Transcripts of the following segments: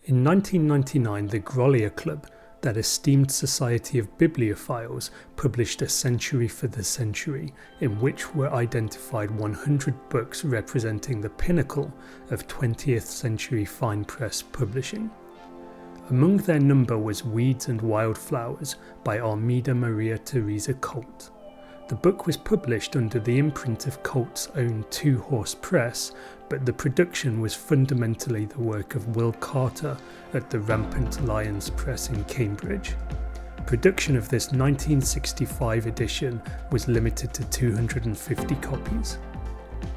In 1999, the Grolier Club, that esteemed society of bibliophiles, published A Century for the Century, in which were identified 100 books representing the pinnacle of 20th century fine press publishing. Among their number was Weeds and Wildflowers by Armida Maria-Theresa Colt. The book was published under the imprint of Colt's own two-horse press, but the production was fundamentally the work of Will Carter at the Rampant Lions Press in Cambridge. Production of this 1965 edition was limited to 250 copies.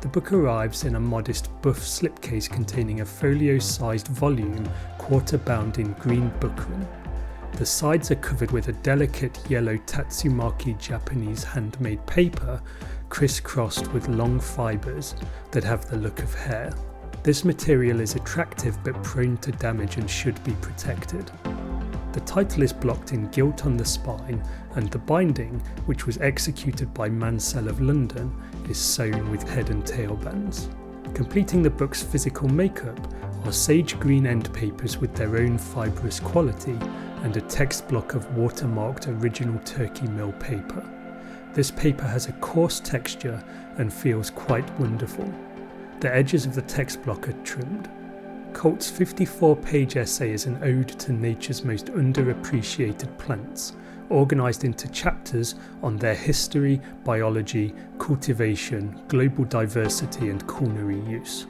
The book arrives in a modest buff slipcase containing a folio-sized volume quarter-bound in green buckram. The sides are covered with a delicate yellow Tatsumaki Japanese handmade paper crisscrossed with long fibres that have the look of hair. This material is attractive but prone to damage and should be protected. The title is blocked in gilt on the spine, and the binding, which was executed by Mansell of London, is sewn with head and tail bands. Completing the book's physical makeup are sage green end papers with their own fibrous quality and a text block of watermarked original Turkey mill paper. This paper has a coarse texture and feels quite wonderful. The edges of the text block are trimmed. Colt's 54-page essay is an ode to nature's most underappreciated plants, organised into chapters on their history, biology, cultivation, global diversity and culinary use.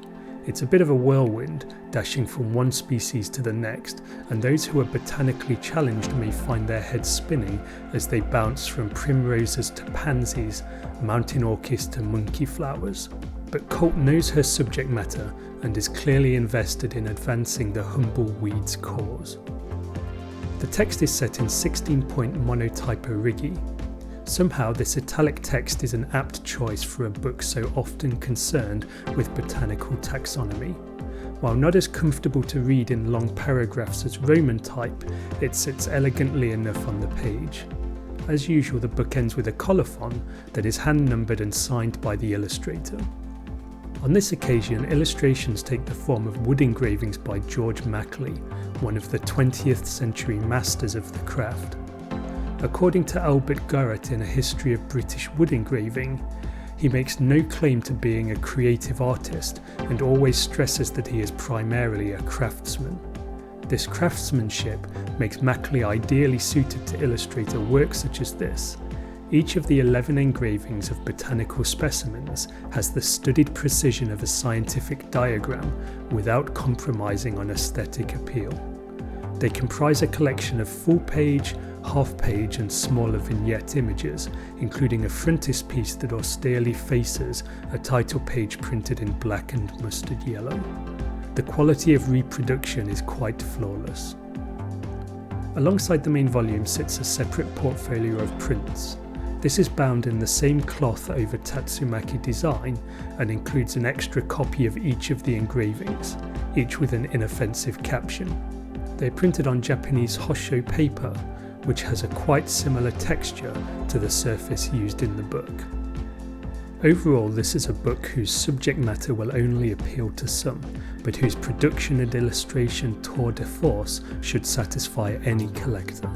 It's a bit of a whirlwind, dashing from one species to the next, and those who are botanically challenged may find their heads spinning as they bounce from primroses to pansies, mountain orchids to monkey flowers. But Colt knows her subject matter and is clearly invested in advancing the humble weed's cause. The text is set in 16-point monotype-origami. Somehow this italic text is an apt choice for a book so often concerned with botanical taxonomy. While not as comfortable to read in long paragraphs as Roman type, it sits elegantly enough on the page. As usual, the book ends with a colophon that is hand-numbered and signed by the illustrator. On this occasion, illustrations take the form of wood engravings by George Mackley, one of the 20th century masters of the craft. According to Albert Garrett in A History of British Wood Engraving, he makes no claim to being a creative artist and always stresses that he is primarily a craftsman. This craftsmanship makes Mackley ideally suited to illustrate a work such as this. Each of the 11 engravings of botanical specimens has the studied precision of a scientific diagram without compromising on aesthetic appeal. They comprise a collection of full-page, half-page and smaller vignette images, including a frontispiece that austerely faces a title page printed in black and mustard yellow. The quality of reproduction is quite flawless. Alongside the main volume sits a separate portfolio of prints. This is bound in the same cloth over Tatsumaki design and includes an extra copy of each of the engravings, each with an inoffensive caption. They are printed on Japanese hosho paper, which has a quite similar texture to the surface used in the book. Overall, this is a book whose subject matter will only appeal to some, but whose production and illustration tour de force should satisfy any collector.